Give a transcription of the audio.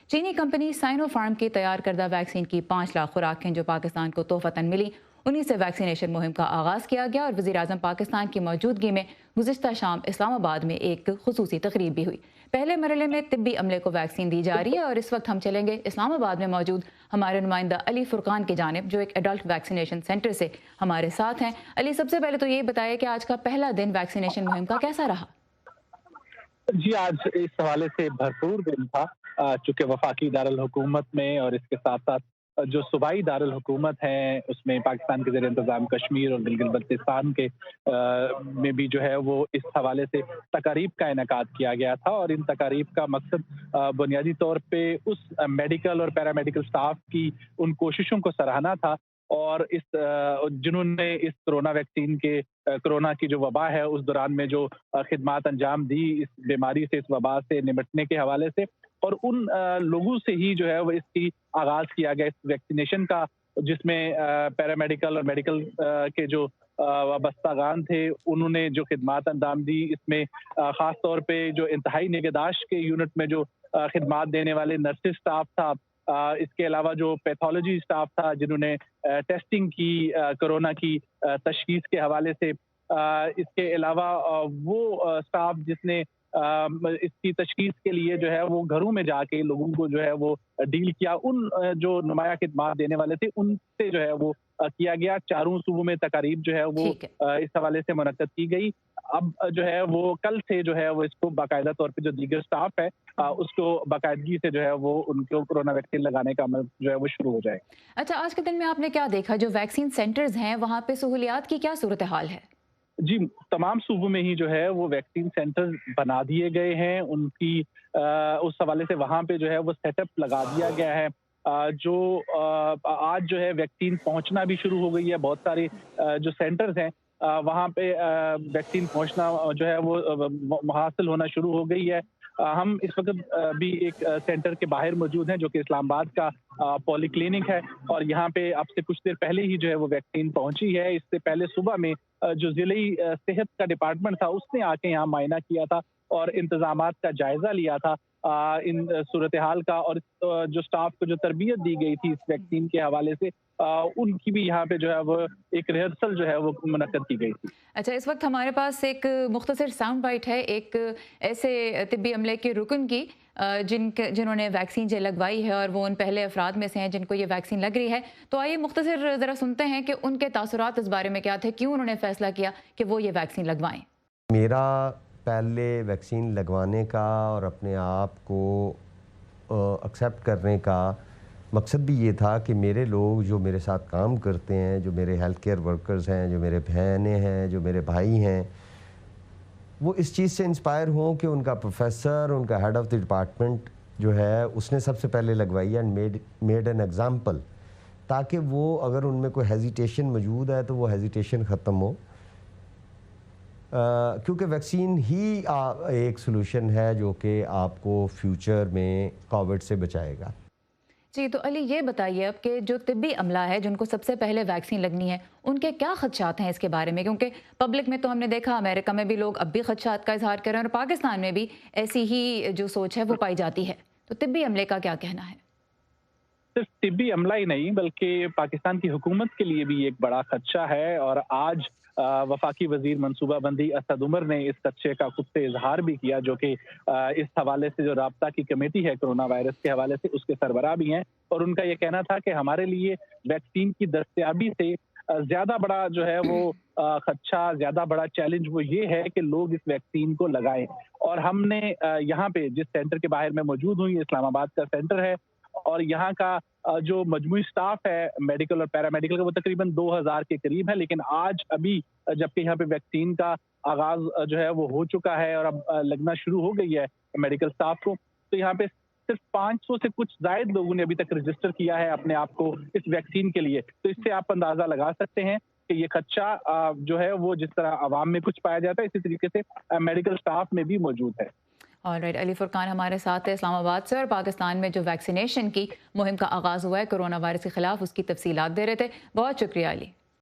چینی company Sino form کی تیار کردہ ویکسین کی 5 لاکھ خوراکیں جو پاکستان کو تحفتاً ملی، انہی سے ویکسینیشن مہم کا آغاز کیا گیا اور وزیر اعظم پاکستان کی موجودگی میں گزشتہ شام اسلام آباد میں ایک خصوصی تقریب بھی ہوئی۔ پہلے مرحلے میں طبی عملے کو ویکسین دی جا رہی ہے اور اس وقت ہم چلیں گے اسلام آباد میں موجود ہمارے نمائندہ علی فرقان کی جانب، جو ایک ایڈلٹ ویکسینیشن سینٹر سے ہمارے ساتھ ہیں۔ علی، سب سے پہلے تو یہ بتائیں کہ آج کا پہلا دن ویکسینیشن مہم کا کیسا رہا؟ جی، آج اس حوالے سے بھرپور دن تھا، چونکہ وفاقی دارالحکومت میں اور اس کے ساتھ ساتھ جو صوبائی دارالحکومت ہیں اس میں پاکستان کے زیر انتظام کشمیر اور گلگت بلتستان کے میں بھی جو ہے وہ اس حوالے سے تقاریب کا انعقاد کیا گیا تھا، اور ان تقاریب کا مقصد بنیادی طور پہ اس میڈیکل اور پیرامیڈیکل سٹاف کی ان کوششوں کو سراہنا تھا، اور جنہوں نے اس کرونا کی جو وبا ہے اس دوران میں جو خدمات انجام دی اس بیماری سے، اس وبا سے نمٹنے کے حوالے سے، اور ان لوگوں سے ہی جو ہے وہ اس کی آغاز کیا گیا اس ویکسینیشن کا، جس میں پیرامیڈیکل اور میڈیکل کے جو وابستگان تھے انہوں نے جو خدمات انجام دی۔ اس میں خاص طور پہ جو انتہائی نگہداشت کے یونٹ میں جو خدمات دینے والے نرسز سٹاف تھا، اس کے علاوہ جو پیتھولوجی سٹاف تھا جنہوں نے ٹیسٹنگ کی کرونا کی تشخیص کے حوالے سے، اس کے علاوہ وہ سٹاف جس نے اس کی تشخیص کے لیے جو ہے وہ گھروں میں جا کے لوگوں کو جو ہے وہ ڈیل کیا، ان جو نمایاں خدمات دینے والے تھے ان سے جو ہے وہ کیا گیا۔ چاروں صوبوں میں تقاریب جو ہے وہ ٹھیک ہے۔ اس حوالے سے منعقد کی گئی۔ اب جو ہے وہ کل سے جو ہے وہ اس کو باقاعدہ طور پہ جو دیگر سٹاف ہے اس کو باقاعدگی سے جو ہے وہ ان کو کورونا ویکسین لگانے کا عمل جو ہے وہ شروع ہو جائے۔ اچھا، آج کے دن میں آپ نے کیا دیکھا؟ جو ویکسین سینٹرز ہیں وہاں پہ سہولیات کی کیا صورتحال ہے؟ جی، تمام صوبوں میں ہی جو ہے وہ ویکسین سینٹر بنا دیے گئے ہیں، ان کی اس حوالے سے وہاں پہ جو ہے وہ سیٹ اپ لگا دیا گیا ہے۔ جو آج جو ہے ویکسین پہنچنا بھی شروع ہو گئی ہے، بہت سارے جو سینٹرز ہیں وہاں پہ ویکسین پہنچنا جو ہے وہ حاصل ہونا شروع ہو گئی ہے۔ ہم اس وقت بھی ایک سینٹر کے باہر موجود ہیں جو کہ اسلام آباد کا پولی کلینک ہے، اور یہاں پہ اب سے کچھ دیر پہلے ہی جو ہے وہ ویکسین پہنچی ہے۔ اس سے پہلے صبح میں جو ضلعی صحت کا ڈپارٹمنٹ تھا اس نے آ کے یہاں معائنہ کیا تھا اور انتظامات کا جائزہ لیا تھا ان صورتحال کا، اور جو سٹاف کو جو تربیت دی گئی تھی اس ویکسین کے حوالے سے ان کی بھی یہاں پہ جو ہے وہ ایک ریہرسل جو ہے وہ منعقد کی گئی تھی۔ اچھا، اس وقت ہمارے پاس ایک مختصر ساؤنڈ بائٹ ہے ایک ایسے طبی عملے کے رکن کی جنہوں نے ویکسین لگوائی ہے اور وہ ان پہلے افراد میں سے ہیں جن کو یہ ویکسین لگ رہی ہے۔ تو آئیے مختصر ذرا سنتے ہیں کہ ان کے تاثرات اس بارے میں کیا تھے، کیوں انہوں نے فیصلہ کیا کہ وہ یہ ویکسین لگوائیں۔ میرا پہلے ویکسین لگوانے کا اور اپنے آپ کو ایکسیپٹ کرنے کا مقصد بھی یہ تھا کہ میرے لوگ جو میرے ساتھ کام کرتے ہیں، جو میرے ہیلتھ کیئر ورکرز ہیں، جو میرے بہنیں ہیں، جو میرے بھائی ہیں، وہ اس چیز سے انسپائر ہوں کہ ان کا پروفیسر، ان کا ہیڈ آف دی ڈپارٹمنٹ جو ہے اس نے سب سے پہلے لگوائی اینڈ میڈ این ایگزامپل، تاکہ وہ اگر ان میں کوئی ہیزیٹیشن موجود ہے تو وہ ہیزیٹیشن ختم ہو، کیونکہ ویکسین ہی ایک سلوشن ہے جو کہ آپ کو فیوچر میں کووڈ سے بچائے گا۔ جی، تو علی یہ بتائیے اب کہ جو طبی عملہ ہے جن کو سب سے پہلے ویکسین لگنی ہے ان کے کیا خدشات ہیں اس کے بارے میں؟ کیونکہ پبلک میں تو ہم نے دیکھا امریکہ میں بھی لوگ اب بھی خدشات کا اظہار کر رہے ہیں اور پاکستان میں بھی ایسی ہی جو سوچ ہے وہ پائی جاتی ہے، تو طبی عملے کا کیا کہنا ہے؟ صرف طبی عملہ ہی نہیں بلکہ پاکستان کی حکومت کے لیے بھی ایک بڑا خدشہ ہے، اور آج وفاقی وزیر منصوبہ بندی اسد عمر نے اس خدشے کا خود سے اظہار بھی کیا، جو کہ اس حوالے سے جو رابطہ کی کمیٹی ہے کرونا وائرس کے حوالے سے اس کے سربراہ بھی ہیں، اور ان کا یہ کہنا تھا کہ ہمارے لیے ویکسین کی دستیابی سے زیادہ بڑا جو ہے وہ خدشہ، زیادہ بڑا چیلنج وہ یہ ہے کہ لوگ اس ویکسین کو لگائیں۔ اور ہم نے یہاں پہ جس سینٹر کے باہر میں موجود ہوں، یہ اسلام آباد کا سینٹر ہے، اور یہاں کا جو مجموعی سٹاف ہے میڈیکل اور پیرامیڈیکل کا وہ تقریباً 2000 کے قریب ہے، لیکن آج ابھی جبکہ یہاں پہ ویکسین کا آغاز جو ہے وہ ہو چکا ہے اور اب لگنا شروع ہو گئی ہے میڈیکل سٹاف کو، تو یہاں پہ صرف 500 سے کچھ زائد لوگوں نے ابھی تک رجسٹر کیا ہے اپنے آپ کو اس ویکسین کے لیے۔ تو اس سے آپ اندازہ لگا سکتے ہیں کہ یہ خدشہ جو ہے وہ جس طرح عوام میں کچھ پایا جاتا ہے اسی طریقے سے میڈیکل سٹاف میں بھی موجود ہے۔ آلرائٹ، علی فرقان ہمارے ساتھ ہے اسلام آباد سے، اور پاکستان میں جو ویکسینیشن کی مہم کا آغاز ہوا ہے کورونا وائرس کے خلاف اس کی تفصیلات دے رہے تھے۔ بہت شکریہ علی۔